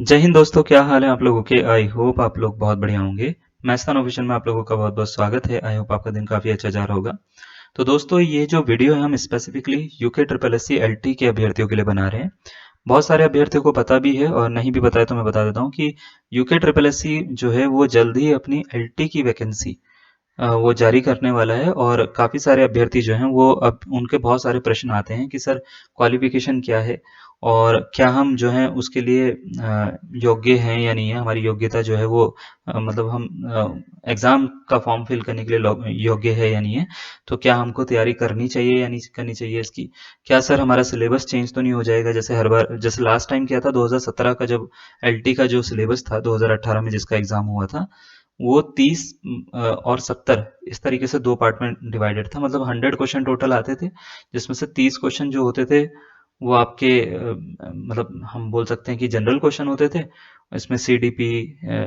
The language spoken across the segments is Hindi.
जय हिंद दोस्तों, क्या हाल है आप लोगों के। आई होप आप लोग बहुत बढ़िया होंगे। मैस्तान ऑफिशियल में आप लोगों का बहुत बहुत स्वागत है। आई होप आपका दिन काफी अच्छा जा रहा होगा। तो दोस्तों, ये जो वीडियो है हम specifically UK triple S C L T के अभ्यर्थियों के लिए बना रहे हैं। बहुत सारे अभ्यर्थियों को पता भी है और नहीं भी पता है तो मैं बता देता हूँ कि यूके ट्रिपल एस सी जो है वो जल्द ही अपनी एल टी की वैकेंसी वो जारी करने वाला है। और काफ़ी सारे अभ्यर्थी जो हैं वो अब उनके बहुत सारे प्रश्न आते हैं कि सर क्वालिफिकेशन क्या है और क्या हम जो है उसके लिए योग्य हैं या नहीं है, हमारी योग्यता जो है वो मतलब हम एग्ज़ाम का फॉर्म फिल करने के लिए योग्य है या नहीं है। तो क्या हमको तैयारी करनी चाहिए या नहीं करनी चाहिए इसकी। क्या सर हमारा सिलेबस चेंज तो नहीं हो जाएगा जैसे हर बार, जैसे लास्ट टाइम किया था 2017 का, जब एलटी का जो सिलेबस था 2018 में जिसका एग्ज़ाम हुआ था, वो 30 और 70 इस तरीके से दो पार्ट में डिवाइडेड था। मतलब 100 क्वेश्चन टोटल आते थे, जिसमें से 30 क्वेश्चन जो होते थे वो आपके मतलब हम बोल सकते हैं कि जनरल क्वेश्चन होते थे। इसमें सीडीपी,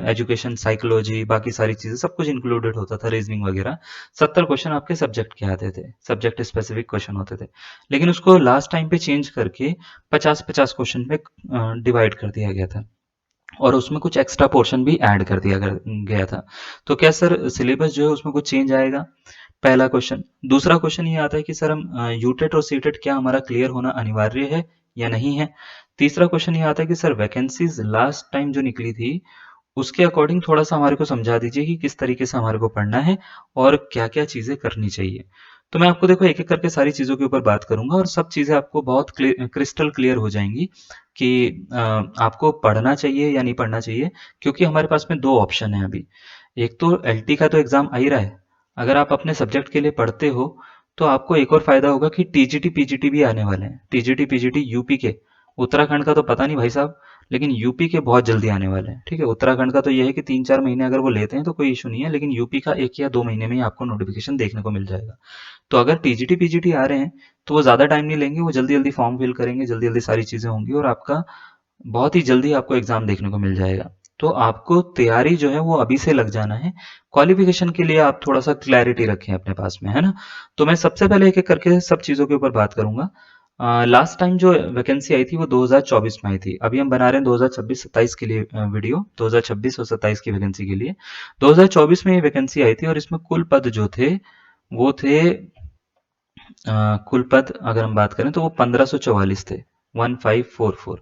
एजुकेशन, साइकोलॉजी, बाकी सारी चीज़ें सब कुछ इंक्लूडेड होता था, रीजनिंग वगैरह। 70 क्वेश्चन आपके सब्जेक्ट के आते थे, सब्जेक्ट स्पेसिफिक क्वेश्चन होते थे। लेकिन उसको लास्ट टाइम पे चेंज करके 50-50 क्वेश्चन में डिवाइड कर दिया गया था और उसमें कुछ एक्स्ट्रा पोर्शन भी ऐड कर दिया गया था। तो क्या सर सिलेबस जो है उसमें कुछ चेंज आएगा? पहला क्वेश्चन। दूसरा क्वेश्चन ये आता है कि सर हम यूटेट और सीटेट क्या हमारा क्लियर होना अनिवार्य है या नहीं है। तीसरा क्वेश्चन ये आता है कि सर वैकेंसीज लास्ट टाइम जो निकली थी उसके अकॉर्डिंग थोड़ा सा हमारे को समझा दीजिए कि किस तरीके से हमारे को पढ़ना है और क्या क्या चीज़ें करनी चाहिए। तो मैं आपको देखो एक एक करके सारी चीज़ों के ऊपर बात करूंगा और सब चीज़ें आपको बहुत क्रिस्टल क्लियर हो जाएंगी कि आपको पढ़ना चाहिए या नहीं पढ़ना चाहिए। क्योंकि हमारे पास में दो ऑप्शन है अभी। एक तो एलटी का तो एग्ज़ाम आ ही रहा है। अगर आप अपने सब्जेक्ट के लिए पढ़ते हो तो आपको एक और फायदा होगा कि टीजीटी पीजीटी भी आने वाले हैं। टीजीटी पीजीटी यूपी के, उत्तराखंड का तो पता नहीं भाई साहब, लेकिन यूपी के बहुत जल्दी आने वाले हैं। ठीक है, उत्तराखंड का तो यह है कि 3-4 महीने अगर वो लेते हैं तो कोई इशू नहीं है, लेकिन यूपी का 1 या 2 महीने में ही आपको नोटिफिकेशन देखने को मिल जाएगा। तो अगर टीजीटी पीजीटी आ रहे हैं तो वो ज़्यादा टाइम नहीं लेंगे, वो जल्दी जल्दी फॉर्म फिल करेंगे, जल्दी जल्दी सारी चीज़ें होंगी और आपका बहुत ही जल्दी आपको एग्जाम देखने को मिल जाएगा। तो आपको तैयारी जो है वो अभी से लग जाना है। क्वालिफिकेशन के लिए आप थोड़ा सा क्लैरिटी रखें अपने पास में, है ना। तो मैं सबसे पहले एक एक करके सब चीज़ों के ऊपर बात करूंगा। लास्ट टाइम जो वैकेंसी आई थी वो 2024 में आई थी। अभी हम बना रहे हैं 2026-27 के लिए वीडियो, 2026 और 27 की वैकेंसी के लिए। 2024 में ये वैकेंसी आई थी और इसमें कुल पद जो थे वो थे कुल पद अगर हम बात करें तो वो 1544 थे, 1544।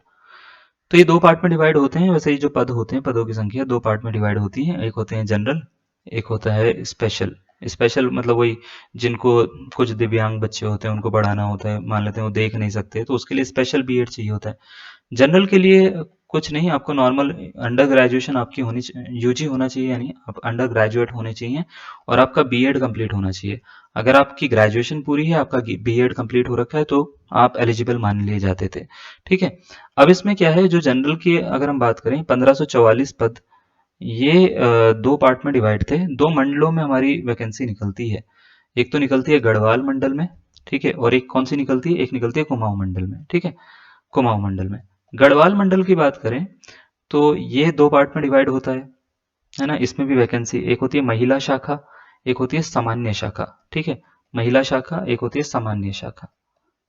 तो ये दो पार्ट में डिवाइड होते हैं। वैसे ये जो पद होते हैं, पदों की संख्या दो पार्ट में डिवाइड होती है। एक होते हैं जनरल, एक होता है स्पेशल। स्पेशल मतलब वही जिनको कुछ दिव्यांग बच्चे होते हैं उनको पढ़ाना होता है, मान लेते हैं वो देख नहीं सकते तो उसके लिए स्पेशल बीएड चाहिए होता है। जनरल के लिए कुछ नहीं, आपको नॉर्मल अंडर ग्रेजुएशन आपकी होनी यूजी होना चाहिए, यानी आप अंडर ग्रेजुएट होने चाहिए और आपका बीएड कंप्लीट होना चाहिए। अगर आपकी ग्रेजुएशन पूरी है, आपका बीएड कंप्लीट हो रखा है तो आप एलिजिबल मान लिए जाते थे। ठीक है। अब इसमें क्या है, जो जनरल की अगर हम बात करें 1544 पद, ये दो पार्ट में डिवाइड थे। दो मंडलों में हमारी वैकेंसी निकलती है। एक तो निकलती है गढ़वाल मंडल में, ठीक है, और एक कौन सी निकलती है, एक निकलती है कुमाऊं मंडल में। ठीक है, कुमाऊं मंडल में। गढ़वाल मंडल की बात करें तो ये दो पार्ट में डिवाइड होता है ना। इसमें भी वैकेंसी एक होती है महिला शाखा, एक होती है सामान्य शाखा। ठीक है, महिला शाखा, एक होती है सामान्य शाखा।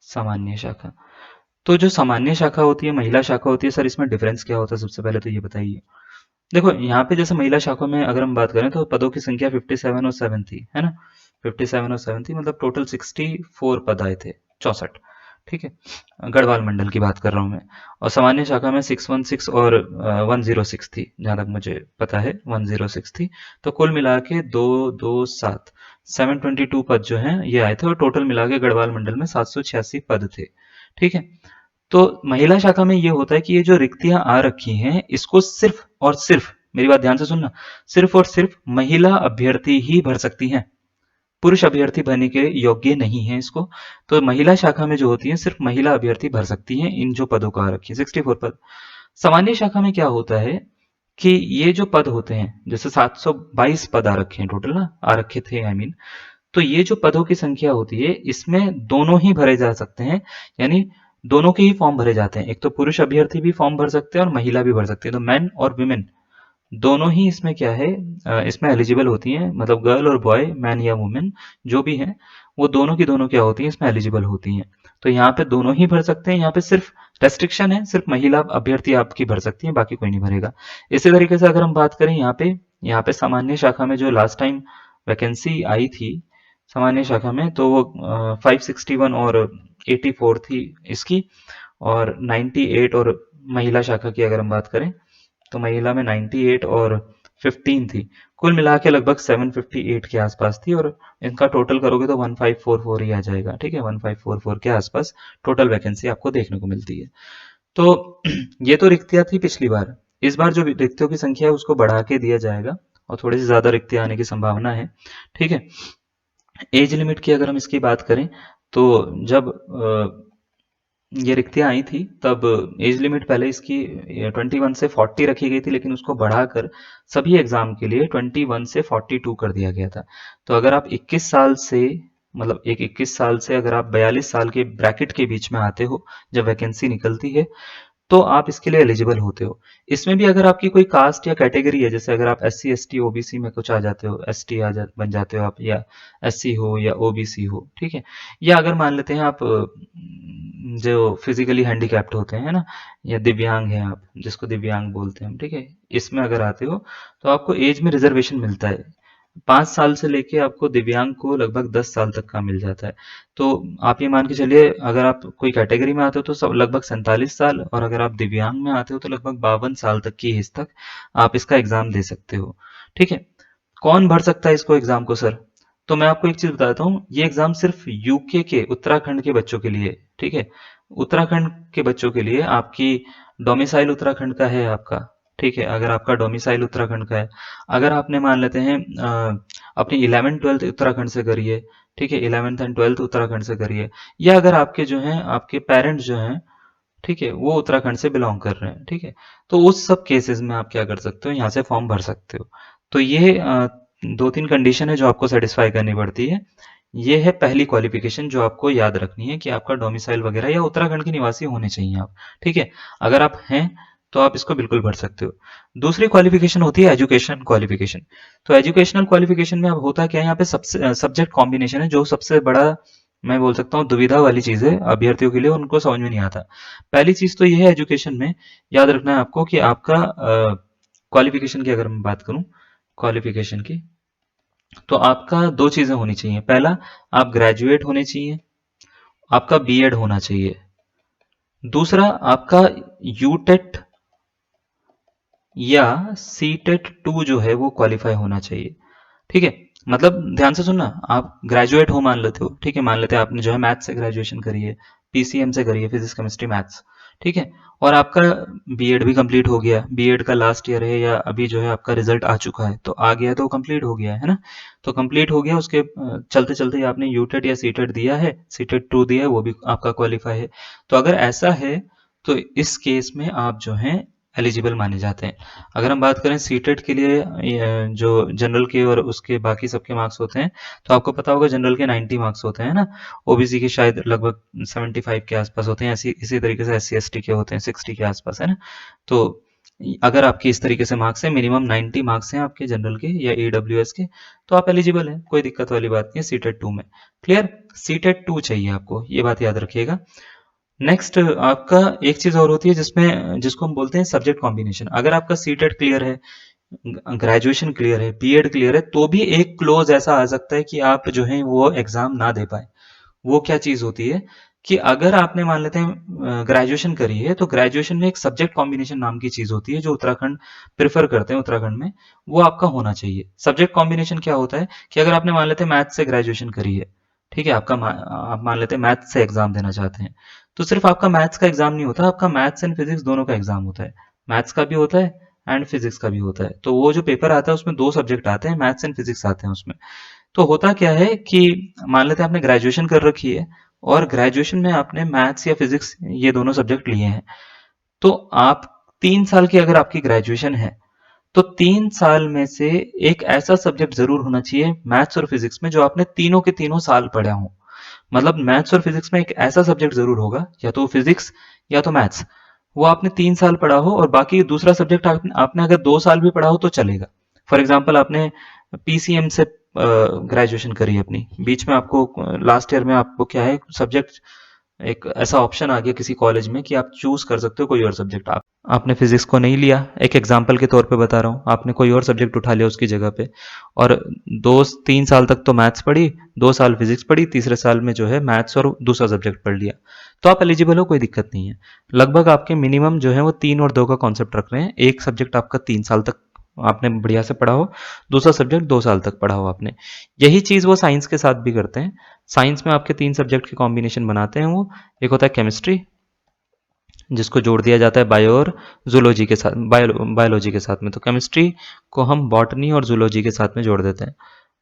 सामान्य शाखा। तो जो सामान्य शाखा होती है, महिला शाखा होती है, सर इसमें डिफरेंस क्या होता है सबसे पहले तो ये बताइए। देखो यहाँ पे जैसे महिला शाखा में अगर हम बात करें तो पदों की संख्या 57 और 7 थी, है ना। 57 और 7 थी, मतलब टोटल 64 पद आए थे, 64। ठीक है, गढ़वाल मंडल की बात कर रहा हूँ मैं। और सामान्य शाखा में 616 और 106 थी, जहां तक मुझे पता है 106 थी। तो कुल मिला के 227 722 पद जो हैं ये आए थे और टोटल मिला के गढ़वाल मंडल में 786 पद थे। ठीक है। तो महिला शाखा में ये होता है कि ये जो रिक्तियां आ रखी हैं इसको सिर्फ और सिर्फ, मेरी बात ध्यान से सुनना, सिर्फ और सिर्फ महिला अभ्यर्थी ही भर सकती हैं। पुरुष अभ्यर्थी भरने के योग्य नहीं है इसको। तो महिला शाखा में जो होती है सिर्फ महिला अभ्यर्थी भर सकती हैं इन जो पदों को आ रखी है, 64 पद। सामान्य शाखा में क्या होता है कि ये जो पद होते हैं, जैसे 722 पद आ रखे हैं टोटल ना, आ रखे थे आई मीन। तो ये जो पदों की संख्या होती है इसमें दोनों ही भरे जा सकते हैं, यानी दोनों के ही फॉर्म भरे जाते हैं। एक तो पुरुष अभ्यर्थी भी फॉर्म भर सकते हैं और महिला भी भर सकते हैं। तो मैन और वुमेन दोनों ही इसमें क्या है, इसमें एलिजिबल होती हैं। मतलब गर्ल और बॉय, मैन या वुमेन जो भी हैं, वो दोनों की दोनों क्या होती हैं, इसमें एलिजिबल होती हैं। तो यहाँ पे दोनों ही भर सकते हैं। यहाँ पे सिर्फ रेस्ट्रिक्शन है, सिर्फ महिला अभ्यर्थी आपकी भर सकती है, बाकी कोई नहीं भरेगा। इसी तरीके से अगर हम बात करें यहाँ पे सामान्य शाखा में जो लास्ट टाइम वैकेंसी आई थी सामान्य शाखा में, तो वो 561 और 84 थी इसकी, और 98, और महिला शाखा की अगर हम बात करें तो महिला में 98 और 15 थी। कुल मिला के लगभग 758 के आसपास थी, और इनका टोटल करोगे तो 1544 ही आ जाएगा। ठीक है, 1544 के आसपास टोटल वैकेंसी आपको देखने को मिलती है। तो ये तो रिक्तियां थी पिछली बार। इस बार जो रिक्तियों की संख्या है उसको बढ़ा के दिया जाएगा, और थोड़ी सी ज्यादा रिक्तियां आने की संभावना है। ठीक है, एज लिमिट की अगर हम इसकी बात करें तो जब ये रिक्तियां आई थी तब एज लिमिट पहले इसकी 21 से 40 रखी गई थी, लेकिन उसको बढ़ाकर सभी एग्जाम के लिए 21 से 42 कर दिया गया था। तो अगर आप 21 साल से, मतलब 21 साल से अगर आप 42 साल के ब्रैकेट के बीच में आते हो जब वैकेंसी निकलती है, तो आप इसके लिए एलिजिबल होते हो। इसमें भी अगर आपकी कोई कास्ट या कैटेगरी है, जैसे अगर आप SC ST OBC में कुछ आ जाते हो, ST बन जाते हो आप, या SC हो या OBC हो, ठीक है, या अगर मान लेते हैं आप जो फिजिकली हैंडीकैप्ड होते हैं ना, या दिव्यांग हैं आप, जिसको दिव्यांग बोलते हैं हम, ठीक है, इसमें अगर आते हो तो आपको एज में रिजर्वेशन मिलता है। 5 साल से लेके आपको दिव्यांग को लगभग 10 साल तक का मिल जाता है। तो आप ये मान के चलिए, अगर आप कोई कैटेगरी में आते हो तो सब लगभग 47 साल, और अगर आप दिव्यांग में आते हो तो लगभग 52 साल तक की एज तक आप इसका एग्जाम दे सकते हो। ठीक है, कौन भर सकता है इसको एग्जाम को सर? तो मैं आपको एक चीज बताता हूँ, ये एग्जाम सिर्फ यूके के, उत्तराखंड के बच्चों के लिए। ठीक है, उत्तराखंड के बच्चों के लिए, आपकी डोमिसाइल उत्तराखंड का है आपका। ठीक है, अगर आपका डोमिसाइल उत्तराखंड का है, अगर आपने मान लेते हैं अपनी 11th 12th उत्तराखंड से करिए, ठीक है, 11th एंड 12th उत्तराखंड से करिए, या अगर आपके जो हैं आपके पेरेंट्स जो हैं, ठीक है, वो उत्तराखंड से बिलोंग कर रहे हैं, ठीक है, तो उस सब केसेस में आप क्या कर सकते हो, यहाँ से फॉर्म भर सकते हो। तो ये 2-3 कंडीशन है जो आपको सेटिस्फाई करनी पड़ती है। ये है पहली क्वालिफिकेशन जो आपको याद रखनी है, कि आपका डोमिसाइल वगैरह या उत्तराखंड के निवासी होने चाहिए आप। ठीक है, अगर आप हैं तो आप इसको बिल्कुल भर सकते हो। दूसरी क्वालिफिकेशन होती है एजुकेशन क्वालिफिकेशन। तो एजुकेशनल क्वालिफिकेशन में अब होता क्या है, यहाँ पे सबसे सब्जेक्ट कॉम्बिनेशन है, जो सबसे बड़ा मैं बोल सकता हूँ दुविधा वाली चीज है अभ्यर्थियों के लिए, उनको समझ में नहीं आता। पहली चीज तो यह है एजुकेशन में याद रखना है आपको, कि आपका क्वालिफिकेशन की अगर मैं बात करूं, क्वालिफिकेशन की, तो आपका दो चीजें होनी चाहिए। पहला, आप ग्रेजुएट होने चाहिए, आपका बीएड होना चाहिए। दूसरा, आपका यूटेट या सीटेट 2 जो है वो क्वालिफाई होना चाहिए। ठीक है, मतलब ध्यान से सुनना, आप ग्रेजुएट हो मान लेते हो, ठीक है, मान लेते हैं आपने जो है मैथ्स से ग्रेजुएशन करी है, PCM से करी है, फिजिक्स केमिस्ट्री मैथ्स, ठीक है, और आपका बीएड भी कंप्लीट हो गया, बीएड का लास्ट ईयर है, या अभी जो है आपका रिजल्ट आ चुका है, तो आ गया है तो कंप्लीट हो गया है ना, तो कंप्लीट हो गया, उसके चलते चलते आपने यूटेट या सीटेट दिया है, सीटेट 2 दिया है, वो भी आपका क्वालिफाई है। तो अगर ऐसा है तो इस केस में आप जो है एलिजिबल माने जाते हैं। अगर हम बात करें सीटेट के लिए, जो जनरल के और उसके बाकी सबके मार्क्स होते हैं, तो आपको पता होगा जनरल के 90 मार्क्स होते हैं ना, ओबीसी के शायद लगभग 75 के आसपास होते हैं, इसी तरीके से SC ST के होते हैं 60 के आसपास, है ना। तो अगर आपके इस तरीके से मार्क्स है, मिनिमम 90 मार्क्स हैं आपके जनरल के या EWS के, तो आप एलिजिबल हैं, कोई दिक्कत वाली बात नहीं है सीटेट 2 में। क्लियर, सीटेट 2 चाहिए आपको, ये बात याद रखिएगा। नेक्स्ट आपका एक चीज और होती है जिसमें, जिसको हम बोलते हैं सब्जेक्ट कॉम्बिनेशन। अगर आपका सीटेट क्लियर है, ग्रेजुएशन क्लियर है, बीएड क्लियर है, तो भी एक क्लोज ऐसा आ सकता है कि आप जो है वो एग्जाम ना दे पाए। वो क्या चीज होती है, कि अगर आपने मान लेते हैं ग्रेजुएशन करी है, तो ग्रेजुएशन में एक सब्जेक्ट कॉम्बिनेशन नाम की चीज होती है जो उत्तराखंड प्रेफर करते हैं, उत्तराखंड में वो आपका होना चाहिए। सब्जेक्ट कॉम्बिनेशन क्या होता है, कि अगर आपने मान लेते हैं मैथ्स से ग्रेजुएशन करी है, ठीक है, आप मान लेते हैं मैथ्स से एग्जाम देना चाहते हैं, तो सिर्फ आपका मैथ्स का एग्जाम नहीं होता, आपका मैथ्स एंड फिजिक्स दोनों का एग्जाम होता है। मैथ्स का भी होता है एंड फिजिक्स का भी होता है। तो वो जो पेपर आता है उसमें दो सब्जेक्ट आते हैं, मैथ्स एंड फिजिक्स आते हैं उसमें। तो होता क्या है कि मान लेते हैं आपने ग्रेजुएशन कर रखी है, और ग्रेजुएशन में आपने मैथ्स या फिजिक्स ये दोनों सब्जेक्ट लिए हैं, तो आप 3 साल की अगर आपकी ग्रेजुएशन है, तो 3 साल में से एक ऐसा सब्जेक्ट जरूर होना चाहिए मैथ्स और फिजिक्स में जो आपने तीनों के तीनों साल पढ़ा हो। मतलब मैथ्स और फिजिक्स में एक ऐसा सब्जेक्ट जरूर होगा, या तो फिजिक्स या तो मैथ्स, वो आपने 3 साल पढ़ा हो, और बाकी दूसरा सब्जेक्ट आपने अगर 2 साल भी पढ़ा हो तो चलेगा। फॉर एग्जाम्पल आपने PCM से ग्रेजुएशन करी अपनी, बीच में आपको लास्ट ईयर में आपको क्या है सब्जेक्ट एक ऐसा ऑप्शन आ गया किसी कॉलेज में कि आप चूज कर सकते हो कोई और सब्जेक्ट। आपने फिजिक्स को नहीं लिया, एक एग्जाम्पल के तौर पे बता रहा हूँ, आपने कोई और सब्जेक्ट उठा लिया उसकी जगह पे, और 2-3 साल तक तो मैथ्स पढ़ी, 2 साल फिजिक्स पढ़ी, तीसरे साल में जो है मैथ्स और दूसरा सब्जेक्ट पढ़ लिया, तो आप एलिजिबल हो, कोई दिक्कत नहीं है। लगभग आपके मिनिमम जो है वो 3 और 2 का कॉन्सेप्ट रख रहे हैं। एक सब्जेक्ट आपका 3 साल तक आपने बढ़िया से पढ़ा हो, दूसरा सब्जेक्ट 2 साल तक पढ़ा हो आपने। यही चीज़ वो साइंस के साथ भी करते हैं। साइंस में आपके 3 सब्जेक्ट के कॉम्बिनेशन बनाते हैं वो। एक होता है केमिस्ट्री, जिसको जोड़ दिया जाता है बायो और जूलॉजी के साथ, बायोलॉजी के साथ में। तो केमिस्ट्री को हम बॉटनी और जूलॉजी के साथ में जोड़ देते हैं,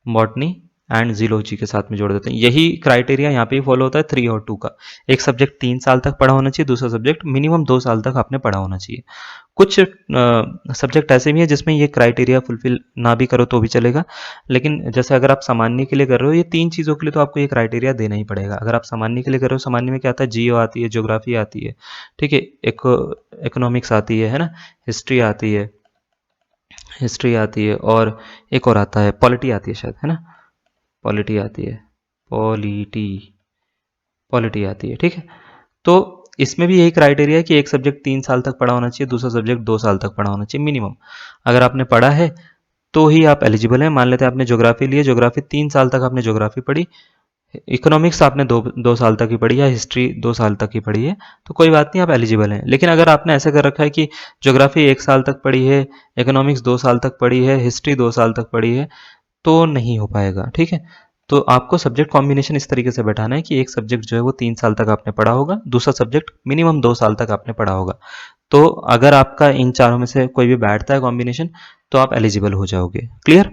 बॉटनी एंड जीलॉजी के साथ में जोड़ देते हैं। यही क्राइटेरिया यहाँ पे भी फॉलो होता है 3 और 2 का। एक सब्जेक्ट 3 साल तक पढ़ा होना चाहिए, दूसरा सब्जेक्ट मिनिमम 2 साल तक आपने पढ़ा होना चाहिए। कुछ सब्जेक्ट ऐसे भी हैं जिसमें ये क्राइटेरिया फुलफिल ना भी करो तो भी चलेगा, लेकिन जैसे अगर आप सामान्य के लिए कर रहे हो, ये 3 चीज़ों के लिए तो आपको ये क्राइटेरिया देना ही पड़ेगा। अगर आप सामान्य के लिए कर रहे हो, सामान्य में क्या आता है, जियो आती है, ज्योग्राफी आती है, ठीक है, इकोनॉमिक्स आती है ना, हिस्ट्री आती है, और एक और आता है पॉलिटी आती है शायद, है ना, पॉलिटी आती है, पॉलिटी आती है, ठीक है। तो इसमें भी यही क्राइटेरिया है कि एक सब्जेक्ट 3 साल तक पढ़ा होना चाहिए, दूसरा सब्जेक्ट 2 साल तक पढ़ा होना चाहिए मिनिमम। अगर आपने पढ़ा है तो ही आप एलिजिबल हैं। मान लेते हैं आपने ज्योग्राफी ली है, ज्योग्राफी 3 साल तक आपने ज्योग्राफी पढ़ी, इकोनॉमिक्स आपने 2 साल तक ही पढ़ी, या हिस्ट्री 2 साल तक ही पढ़ी है, तो कोई बात नहीं, आप एलिजिबल हैं। लेकिन अगर आपने ऐसे कर रखा है कि ज्योग्राफी 1 साल तक पढ़ी है, इकोनॉमिक्स 2 साल तक पढ़ी है, हिस्ट्री 2 साल तक पढ़ी है, तो नहीं हो पाएगा, ठीक है। तो आपको सब्जेक्ट कॉम्बिनेशन इस तरीके से बैठाना है कि एक सब्जेक्ट जो है वो 3 साल तक आपने पढ़ा होगा, दूसरा सब्जेक्ट मिनिमम 2 साल तक आपने पढ़ा होगा। तो अगर आपका इन चारों में से कोई भी बैठता है कॉम्बिनेशन, तो आप एलिजिबल हो जाओगे। क्लियर।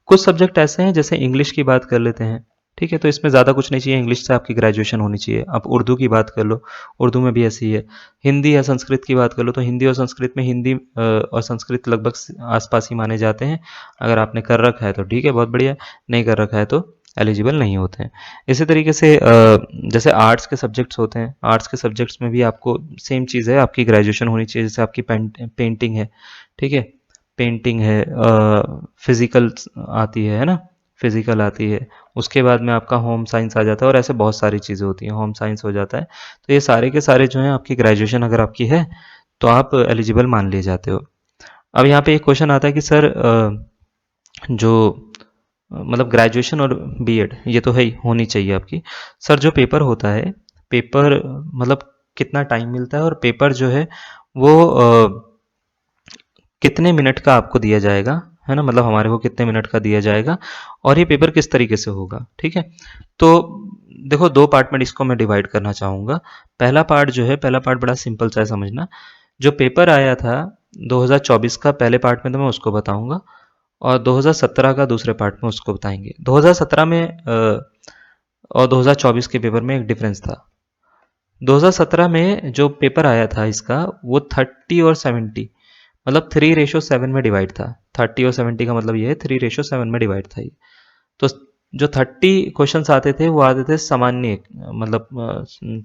कुछ सब्जेक्ट ऐसे हैं, जैसे इंग्लिश की बात कर लेते हैं, ठीक है, तो इसमें ज़्यादा कुछ नहीं चाहिए, इंग्लिश से आपकी ग्रेजुएशन होनी चाहिए। अब उर्दू की बात कर लो, उर्दू में भी ऐसी है। हिंदी या संस्कृत की बात कर लो, तो हिंदी और संस्कृत में, हिंदी और संस्कृत लगभग आसपास ही माने जाते हैं। अगर आपने कर रखा है तो ठीक है, बहुत बढ़िया, नहीं कर रखा है तो एलिजिबल नहीं होते हैं। इसी तरीके से जैसे आर्ट्स के सब्जेक्ट्स होते हैं, आर्ट्स के सब्जेक्ट्स में भी आपको सेम चीज़ है, आपकी ग्रेजुएशन होनी चाहिए। जैसे आपकी पेंटिंग है, ठीक है, पेंटिंग है, फिजिकल आती है ना, फिजिकल आती है, उसके बाद में आपका होम साइंस आ जाता है, और ऐसे बहुत सारी चीज़ें होती हैं, होम साइंस हो जाता है। तो ये सारे के सारे जो हैं, आपकी ग्रेजुएशन अगर आपकी है तो आप एलिजिबल मान लिए जाते हो। अब यहाँ पे एक क्वेश्चन आता है कि सर जो मतलब ग्रेजुएशन और बीएड ये तो है ही, होनी चाहिए आपकी। सर जो पेपर होता है, पेपर मतलब कितना टाइम मिलता है, और पेपर जो है वो कितने मिनट का आपको दिया जाएगा, है ना, मतलब हमारे को कितने मिनट का दिया जाएगा, और ये पेपर किस तरीके से होगा, ठीक है। तो देखो, 2 पार्ट में इसको मैं डिवाइड करना चाहूँगा। पहला पार्ट जो है, पहला पार्ट बड़ा सिंपल सा है समझना। जो पेपर आया था 2024 का, पहले पार्ट में तो मैं उसको बताऊंगा, और 2017 का दूसरे पार्ट में उसको बताएंगे। 2017 में और 2024 के पेपर में एक डिफरेंस था। 2017 में जो पेपर आया था इसका, वो 30 और 70, मतलब 3:7 में डिवाइड था। 30 और 70 का मतलब ये है 3:7 में डिवाइड था ये। तो जो 30 क्वेश्चंस आते थे वो आते थे सामान्य, मतलब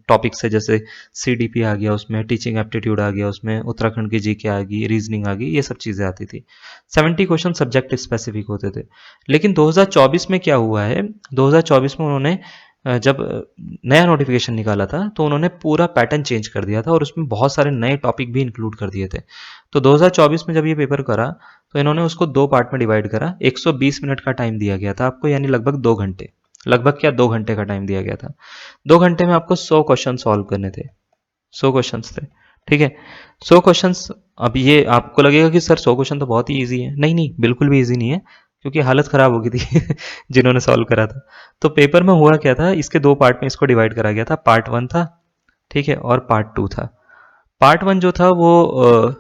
टॉपिक से, जैसे सीडीपी आ गया उसमें, टीचिंग एप्टीट्यूड आ गया उसमें, उत्तराखंड की जीके आ गई, रीजनिंग आ गई, ये सब चीज़ें आती थी। 70 क्वेश्चन सब्जेक्ट स्पेसिफिक होते थे। लेकिन 2024 में क्या हुआ है, 2024 में उन्होंने जब नया नोटिफिकेशन निकाला था, तो उन्होंने पूरा पैटर्न चेंज कर दिया था, और उसमें बहुत सारे नए टॉपिक भी इंक्लूड कर दिए थे। तो 2024 में जब ये पेपर करा, तो इन्होंने उसको 2 पार्ट में डिवाइड करा। 120 मिनट का टाइम दिया गया था आपको, यानी लगभग 2 घंटे, लगभग क्या 2 घंटे का टाइम दिया गया था। 2 घंटे में आपको 100 क्वेश्चन सॉल्व करने थे, 100 क्वेश्चंस थे, ठीक है। 100 क्वेश्चंस। अब ये आपको लगेगा कि सर 100 क्वेश्चन तो बहुत ही ईजी है। नहीं नहीं, बिल्कुल भी ईजी नहीं है, क्योंकि हालत ख़राब हो गई थी जिन्होंने सॉल्व करा था। तो पेपर में हुआ क्या था, इसके 2 पार्ट में इसको डिवाइड करा गया था। पार्ट 1 था, ठीक है, और पार्ट 2 था। पार्ट 1 जो था वो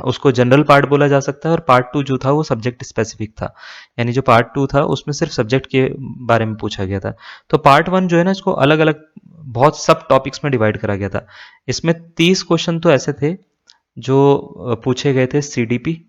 उसको जनरल पार्ट बोला जा सकता है, और पार्ट 2 जो था वो सब्जेक्ट स्पेसिफिक था। यानी जो पार्ट 2 था उसमें सिर्फ सब्जेक्ट के बारे में पूछा गया था। तो पार्ट 1 जो है ना, इसको अलग अलग बहुत सब टॉपिक्स में डिवाइड करा गया था। इसमें 30 क्वेश्चन तो ऐसे थे जो पूछे गए थे सीडीपी,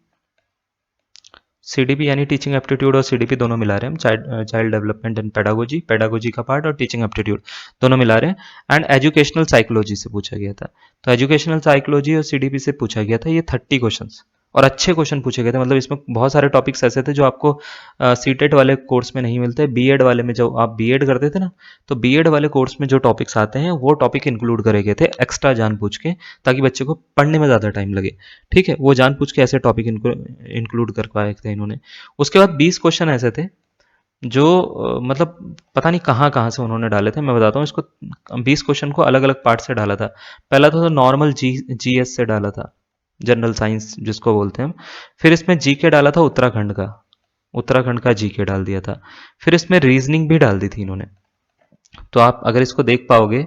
सीडीपी यानी टीचिंग एप्टीट्यूड और सीडीपी दोनों मिला रहे हैं हम, child development and pedagogy, pedagogy का पार्ट और टीचिंग एप्टीट्यूड दोनों मिला रहे हैं। एंड एजुकेशनल साइकोलॉजी से पूछा गया था। तो एजुकेशनल साइकोलॉजी और सीडीपी से पूछा गया था ये 30 क्वेश्चंस, और अच्छे क्वेश्चन पूछे गए थे। मतलब इसमें बहुत सारे टॉपिक्स ऐसे थे जो आपको सीटेट वाले कोर्स में नहीं मिलते। बीएड वाले में, जो आप बीएड करते थे ना, तो बीएड वाले कोर्स में जो टॉपिक्स आते हैं वो टॉपिक इंक्लूड करे गए थे एक्स्ट्रा जानबूझ के, ताकि बच्चे को पढ़ने में ज़्यादा टाइम लगे। ठीक है, वो जानबूझ के ऐसे टॉपिक इंक्लूड कर पाए थे इन्होंने। उसके बाद 20 क्वेश्चन ऐसे थे जो मतलब पता नहीं कहाँ कहाँ से उन्होंने डाले थे। मैं बताता हूँ इसको। 20 क्वेश्चन को अलग अलग पार्ट से डाला था। पहला तो नॉर्मल जीएस से डाला था, जनरल साइंस जिसको बोलते हैं हम। फिर इसमें जीके डाला था उत्तराखंड का, उत्तराखंड का जीके डाल दिया था। फिर इसमें रीजनिंग भी डाल दी थी इन्होंने। तो आप अगर इसको देख पाओगे,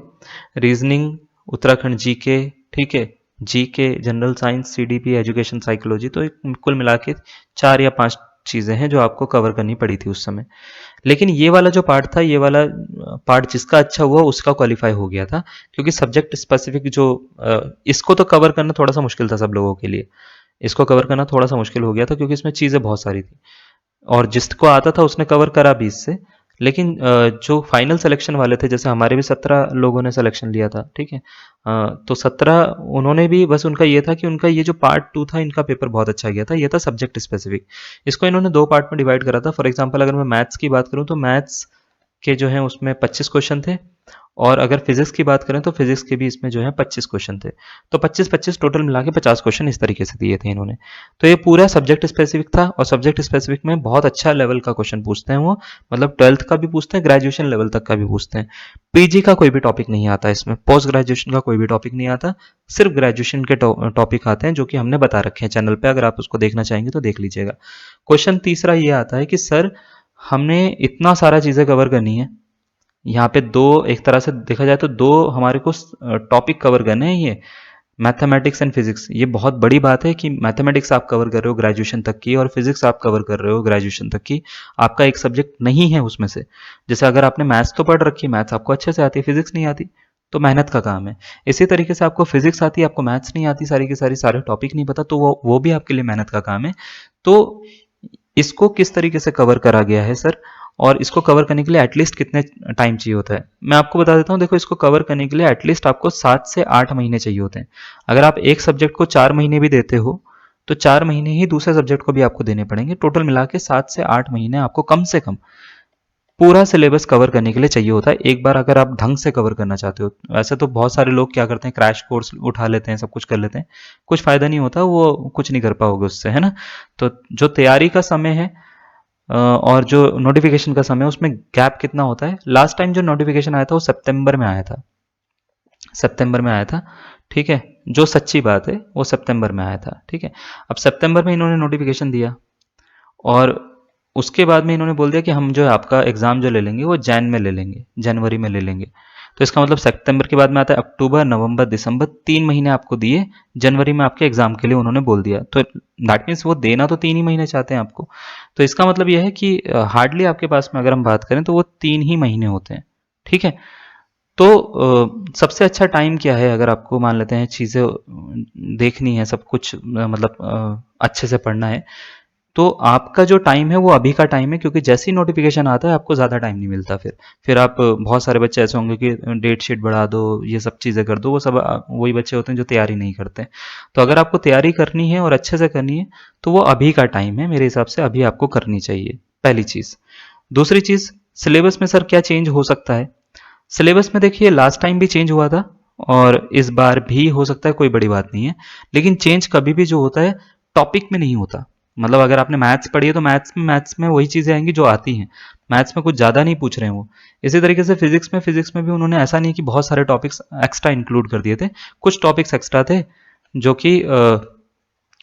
रीजनिंग, उत्तराखंड जीके, ठीक है, GK, general science, CDP, education psychology, तो कुल मिला के 4 या 5 चीज़ें हैं जो आपको कवर करनी पड़ी थी उस समय। लेकिन ये वाला जो पार्ट था, ये वाला पार्ट जिसका अच्छा हुआ उसका क्वालिफाई हो गया था, क्योंकि सब्जेक्ट स्पेसिफिक जो इसको तो कवर करना थोड़ा सा मुश्किल था सब लोगों के लिए। इसको कवर करना थोड़ा सा मुश्किल हो गया था क्योंकि इसमें चीज़ें बहुत सारी थी, और जिसको आता था उसने कवर करा 20 से। लेकिन जो फाइनल सिलेक्शन वाले थे, जैसे हमारे भी 17 लोगों ने सिलेक्शन लिया था, ठीक है, तो 17 उन्होंने भी, बस उनका ये था कि उनका ये जो पार्ट 2 था इनका पेपर बहुत अच्छा गया था। ये था सब्जेक्ट स्पेसिफिक। इसको इन्होंने 2 पार्ट में डिवाइड करा था। फॉर एग्जांपल अगर मैं मैथ्स की बात करूं तो मैथ्स के जो हैं उसमें 25 क्वेश्चन थे, और अगर फिजिक्स की बात करें तो फिजिक्स के भी इसमें जो है 25 क्वेश्चन थे। तो 25-25 टोटल मिला के 50 क्वेश्चन इस तरीके से दिए थे इन्होंने। तो ये पूरा सब्जेक्ट स्पेसिफिक था, और सब्जेक्ट स्पेसिफिक में बहुत अच्छा लेवल का क्वेश्चन पूछते हैं वो। मतलब 12th का भी पूछते हैं, ग्रेजुएशन लेवल तक का भी पूछते हैं। पीजी का कोई भी टॉपिक नहीं आता इसमें, पोस्ट ग्रेजुएशन का कोई भी टॉपिक नहीं आता, सिर्फ ग्रेजुएशन के टॉपिक आते हैं जो कि हमने बता रखे हैं चैनल पे। अगर आप उसको देखना चाहेंगे तो देख लीजिएगा। क्वेश्चन तीसरा ये आता है कि सर हमने इतना सारा चीज़ें कवर करनी है, यहाँ पे दो, एक तरह से देखा जाए तो दो हमारे को टॉपिक कवर करने हैं, ये मैथमेटिक्स एंड फिजिक्स। ये बहुत बड़ी बात है कि मैथमेटिक्स आप कवर कर रहे हो ग्रेजुएशन तक की, और फिजिक्स आप कवर कर रहे हो ग्रेजुएशन तक की। आपका एक सब्जेक्ट नहीं है उसमें से। जैसे अगर आपने मैथ्स तो पढ़ रखी है, मैथ्स आपको अच्छे से आती है, फिजिक्स नहीं आती, तो मेहनत का काम है। इसी तरीके से आपको फिजिक्स आती है, आपको मैथ्स नहीं आती, सारी की सारी, सारे टॉपिक नहीं पता, तो वो भी आपके लिए मेहनत का काम है। तो इसको किस तरीके से कवर करा गया है सर, और इसको कवर करने के लिए एटलीस्ट कितने टाइम चाहिए होता है, मैं आपको बता देता हूँ। देखो, इसको कवर करने के लिए एटलीस्ट आपको 7 से 8 महीने चाहिए होते हैं। अगर आप एक सब्जेक्ट को 4 महीने भी देते हो तो 4 महीने ही दूसरे सब्जेक्ट को भी आपको देने पड़ेंगे। टोटल मिला के 7 से 8 महीने आपको कम से कम पूरा सिलेबस कवर करने के लिए चाहिए होता है, एक बार अगर आप ढंग से कवर करना चाहते हो। वैसे तो बहुत सारे लोग क्या करते हैं, क्रैश कोर्स उठा लेते हैं, सब कुछ कर लेते हैं, कुछ फायदा नहीं होता, वो कुछ नहीं कर पाओगे उससे, है ना। तो जो तैयारी का समय है और जो नोटिफिकेशन का समय है, उसमें गैप कितना होता है। लास्ट टाइम जो नोटिफिकेशन आया था वो सितंबर में आया था, सितंबर में आया था, ठीक है। जो सच्ची बात है वो सितंबर में आया था, ठीक है। अब सितंबर में इन्होंने नोटिफिकेशन दिया, और उसके बाद में इन्होंने बोल दिया कि हम जो है आपका एग्ज़ाम जो ले लेंगे वो जैन में ले लेंगे, जनवरी में ले लेंगे। तो इसका मतलब सितंबर के बाद में आता है अक्टूबर, नवंबर, दिसंबर, 3 महीने आपको दिए। जनवरी में आपके एग्ज़ाम के लिए उन्होंने बोल दिया, तो दैट मीन्स वो देना तो 3 ही महीने चाहते हैं आपको। तो इसका मतलब यह है कि हार्डली आपके पास में अगर हम बात करें तो वो 3 ही महीने होते हैं, ठीक है। तो सबसे अच्छा टाइम क्या है, अगर आपको मान लेते हैं चीज़ें देखनी है, सब कुछ मतलब अच्छे से पढ़ना है, तो आपका जो टाइम है वो अभी का टाइम है, क्योंकि जैसे ही नोटिफिकेशन आता है आपको ज़्यादा टाइम नहीं मिलता। फिर आप, बहुत सारे बच्चे ऐसे होंगे कि डेट शीट बढ़ा दो, ये सब चीज़ें कर दो, वो सब वही बच्चे होते हैं जो तैयारी नहीं करते। तो अगर आपको तैयारी करनी है और अच्छे से करनी है तो वो अभी का टाइम है, मेरे हिसाब से अभी आपको करनी चाहिए, पहली चीज़। दूसरी चीज़, सिलेबस में सर क्या चेंज हो सकता है। सिलेबस में देखिए, लास्ट टाइम भी चेंज हुआ था और इस बार भी हो सकता है, कोई बड़ी बात नहीं है। लेकिन चेंज कभी भी जो होता है टॉपिक में नहीं होता। मतलब अगर आपने मैथ्स पढ़ी है तो मैथ्स में वही चीज़ें आएंगी जो आती हैं, मैथ्स में कुछ ज़्यादा नहीं पूछ रहे हैं वो। इसी तरीके से फिजिक्स में भी उन्होंने ऐसा नहीं कि बहुत सारे टॉपिक्स एक्स्ट्रा इंक्लूड कर दिए थे, कुछ टॉपिक्स एक्स्ट्रा थे जो कि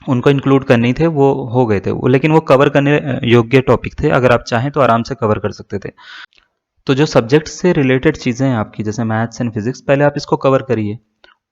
उनको इंक्लूड करने थे, वो हो गए थे वो, लेकिन वो कवर करने योग्य टॉपिक थे, अगर आप चाहें तो आराम से कवर कर सकते थे। तो जो सब्जेक्ट से रिलेटेड चीज़ें हैं आपकी, जैसे मैथ्स एंड फिजिक्स, पहले आप इसको कवर करिए।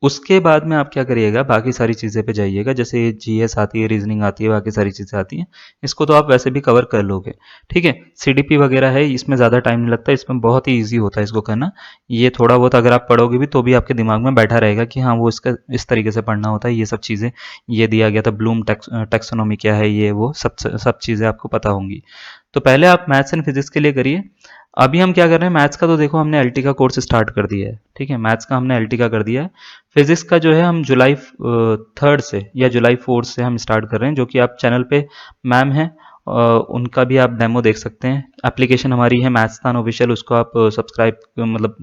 उसके बाद में आप क्या करिएगा, बाकी सारी चीज़ें पे जाइएगा। जैसे जीएस आती है, रीजनिंग आती है, बाकी सारी चीज़ें आती हैं, इसको तो आप वैसे भी कवर कर लोगे, ठीक है। सीडीपी वगैरह है, इसमें ज़्यादा टाइम नहीं लगता, इसमें बहुत ही ईजी होता है इसको करना। ये थोड़ा बहुत अगर आप पढ़ोगे भी तो भी आपके दिमाग में बैठा रहेगा कि हाँ, वो इसका इस तरीके से पढ़ना होता है, ये सब चीज़ें, ये दिया गया था, ब्लूम टैक्सोनॉमी क्या है, ये वो सब चीज़ें आपको पता होंगी। तो पहले आप मैथ्स एंड फिजिक्स के लिए करिए। अभी हम क्या कर रहे हैं, मैथ्स का तो देखो हमने एलटी का कोर्स स्टार्ट कर दिया है, ठीक है, मैथ्स का हमने एलटी का कर दिया है। फिजिक्स का जो है हम जुलाई 3 से या जुलाई 4 से हम स्टार्ट कर रहे हैं, जो कि आप चैनल पे मैम हैं, उनका भी आप डेमो देख सकते हैं। एप्लीकेशन हमारी है मैथ्सतान ऑफिशियल, उसको आप सब्सक्राइब मतलब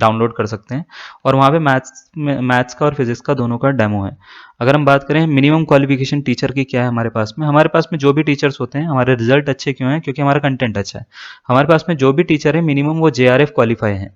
डाउनलोड कर सकते हैं, और वहाँ पे मैथ्स का और फिजिक्स का दोनों का डेमो है। अगर हम बात करें मिनिमम क्वालिफिकेशन टीचर की क्या है हमारे पास में जो भी टीचर्स होते हैं, हमारे रिजल्ट अच्छे क्यों हैं, क्योंकि हमारा कंटेंट अच्छा है। हमारे पास में जो भी टीचर है मिनिमम वो जेआरएफ क्वालिफाई हैं,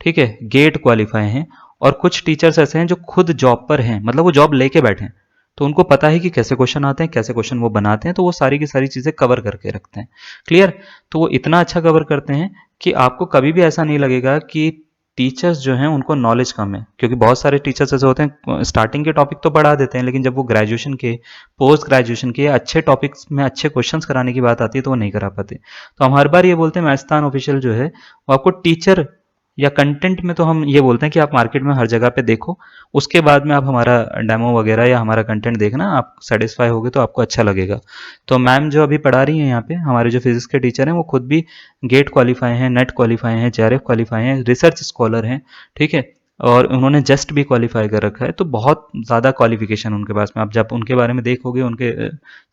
ठीक है, गेट क्वालिफाई हैं, और कुछ टीचर्स ऐसे हैं जो खुद जॉब पर हैं, मतलब वो जॉब लेके बैठे हैं, तो उनको पता है कि कैसे क्वेश्चन आते हैं, कैसे क्वेश्चन वो बनाते हैं, तो वो सारी की सारी चीज़ें कवर करके रखते हैं। क्लियर? तो वो इतना अच्छा कवर करते हैं कि आपको कभी भी ऐसा नहीं लगेगा कि टीचर्स जो हैं उनको नॉलेज कम है, क्योंकि बहुत सारे टीचर्स ऐसे होते हैं स्टार्टिंग के टॉपिक तो पढ़ा देते हैं, लेकिन जब वो ग्रेजुएशन के, पोस्ट ग्रेजुएशन के अच्छे टॉपिक्स में अच्छे क्वेश्चंस कराने की बात आती है तो वो नहीं करा पाते। तो हम हर बार ये बोलते हैं मैथ्सतान ऑफिशियल जो है वो आपको टीचर या कंटेंट में, तो हम ये बोलते हैं कि आप मार्केट में हर जगह पे देखो, उसके बाद में आप हमारा डेमो वगैरह या हमारा कंटेंट देखना, आप सेटिस्फाई होगे तो आपको अच्छा लगेगा। तो मैम जो अभी पढ़ा रही हैं यहाँ पे, हमारे जो फिजिक्स के टीचर हैं वो खुद भी गेट क्वालिफाई हैं, नेट क्वालिफाई हैं, जेआरएफ क्वालिफाई हैं, रिसर्च स्कॉलर हैं, ठीक है, और उन्होंने जस्ट भी क्वालिफाई कर रखा है, तो बहुत ज़्यादा क्वालिफिकेशन उनके पास में। आप जब उनके बारे में देखोगे, उनके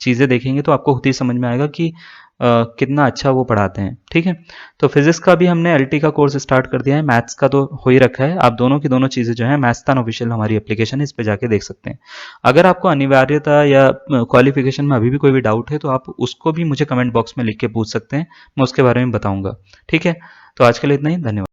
चीज़ें देखेंगे, तो आपको खुद ही समझ में आएगा कि कितना अच्छा वो पढ़ाते हैं, ठीक है। तो फिजिक्स का भी हमने एलटी का कोर्स स्टार्ट कर दिया है, मैथ्स का तो हो ही रखा है। आप दोनों की दोनों चीज़ें जो है मैथ्सतान ऑफिशियल हमारी एप्लीकेशन है, इस पे जाके देख सकते हैं। अगर आपको अनिवार्यता या क्वालिफिकेशन में अभी भी कोई भी डाउट है तो आप उसको भी मुझे कमेंट बॉक्स में लिख के पूछ सकते हैं, मैं उसके बारे में बताऊंगा, ठीक है। तो आज के लिए इतना ही, धन्यवाद।